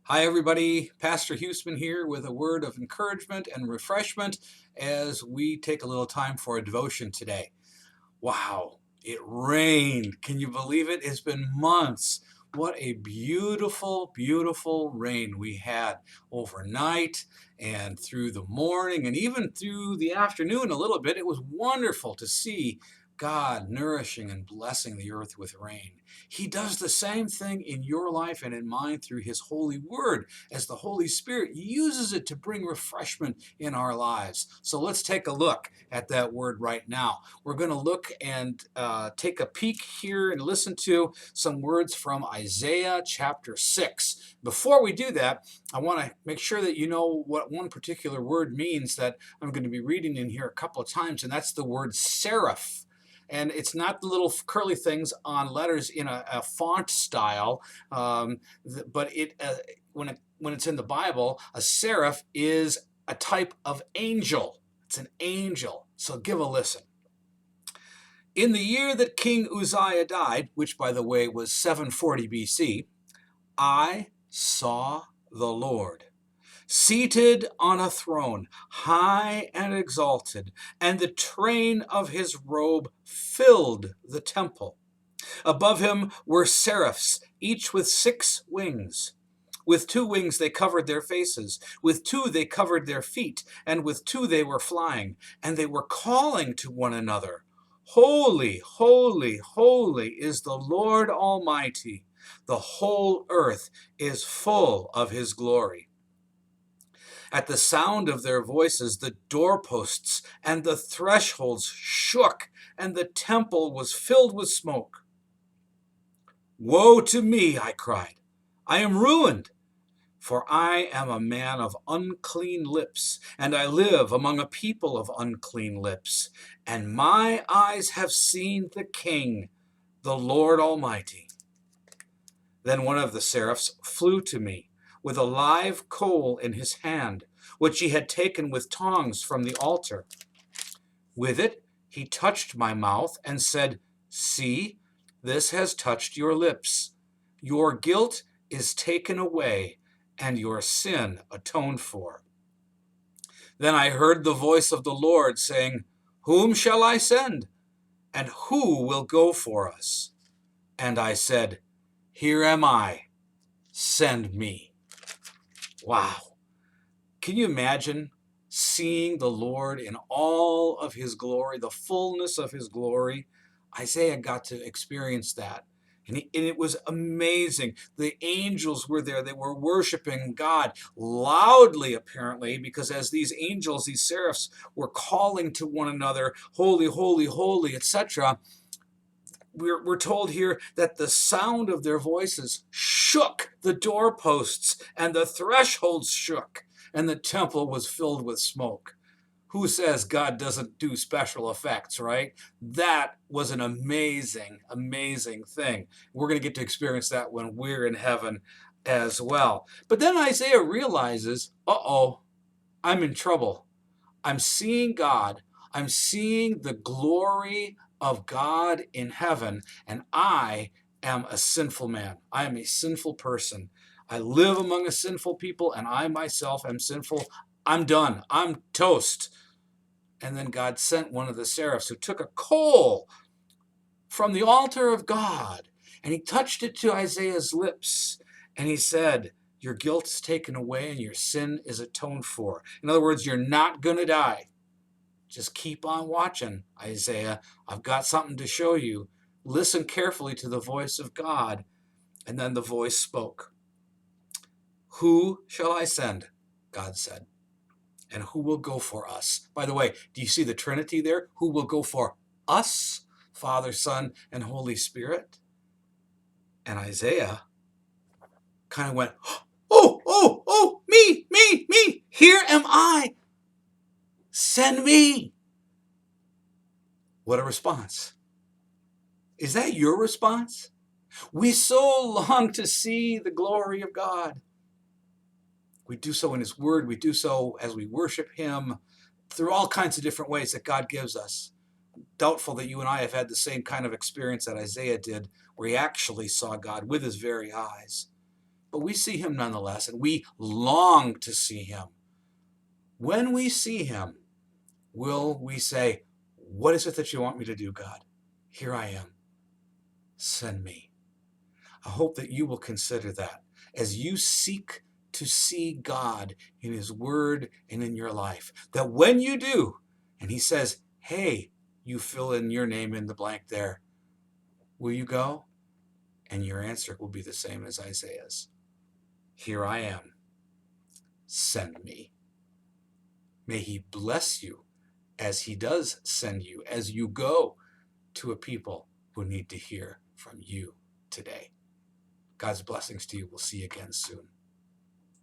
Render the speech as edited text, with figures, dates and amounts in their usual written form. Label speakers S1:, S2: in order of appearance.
S1: Hi, everybody. Pastor Huseman here with a word of encouragement and refreshment as we take a little time for a devotion today. Wow, it rained. Can you believe it? It's been months. What a beautiful, beautiful rain we had overnight and through the morning and even through the afternoon a little bit. It was wonderful to see God nourishing and blessing the earth with rain. He does the same thing in your life and in mine through His holy word as the Holy Spirit uses it to bring refreshment in our lives. So let's take a look at that word right now. We're going to look and take a peek here and listen to some words from Isaiah chapter 6. Before we do that, I want to make sure that you know what one particular word means that I'm going to be reading in here a couple of times, and that's the word seraph. And it's not the little curly things on letters in a font style, but when it's in the Bible, a seraph is a type of angel. It's an angel. So give a listen. In the year that King Uzziah died, which by the way was 740 BC, I saw the Lord seated on a throne, high and exalted, and the train of his robe filled the temple. Above him were seraphs, each with 6 wings. With 2 wings they covered their faces, with 2 they covered their feet, and with 2 they were flying, and they were calling to one another, Holy, holy, holy is the Lord Almighty. The whole earth is full of His glory. At the sound of their voices, the doorposts and the thresholds shook, and the temple was filled with smoke. Woe to me, I cried. I am ruined, for I am a man of unclean lips, and I live among a people of unclean lips, and my eyes have seen the King, the Lord Almighty. Then one of the seraphs flew to me, with a live coal in his hand, which he had taken with tongs from the altar. With it he touched my mouth and said, See, this has touched your lips. Your guilt is taken away, and your sin atoned for. Then I heard the voice of the Lord saying, Whom shall I send? And who will go for us? And I said, Here am I. Send me. Wow. Can you imagine seeing the Lord in all of His glory, the fullness of His glory? Isaiah got to experience that. And it was amazing. The angels were there. They were worshiping God loudly, apparently, because as these angels, these seraphs, were calling to one another, Holy, holy, holy, etc., we're told here that the sound of their voices shook the doorposts and the thresholds shook and the temple was filled with smoke. Who says God doesn't do special effects, right? That was an amazing, amazing thing. We're going to get to experience that when we're in heaven as well. But then Isaiah realizes, uh-oh, I'm in trouble. I'm seeing God. I'm seeing the glory of God in heaven, and I am a sinful man. I am a sinful person. I live among a sinful people, and I myself am sinful. I'm done. I'm toast. And then God sent one of the seraphs who took a coal from the altar of God, and he touched it to Isaiah's lips, and he said, Your guilt is taken away and your sin is atoned for. In other words, you're not going to die. Just keep on watching, Isaiah. I've got something to show you. Listen carefully to the voice of God. And then the voice spoke. Who shall I send? God said. And who will go for us? By the way, do you see the Trinity there? Who will go for us? Father, Son, and Holy Spirit. And Isaiah kind of went, me. Here am I. Send me. What a response. Is that your response? We so long to see the glory of God. We do so in His Word. We do so as we worship Him through all kinds of different ways that God gives us. Doubtful that you and I have had the same kind of experience that Isaiah did, where he actually saw God with his very eyes. but we see him nonetheless, and we long to see him. When we see him, will we say, what is it that you want me to do, God? Here I am. Send me. I hope that you will consider that as you seek to see God in his word and in your life. That when you do, and he says, hey, you fill in your name in the blank there, will you go? And your answer will be the same as Isaiah's. Here I am. Send me. May he bless you as he does send you, as you go to a people who need to hear from you today. God's blessings to you. We'll see you again soon.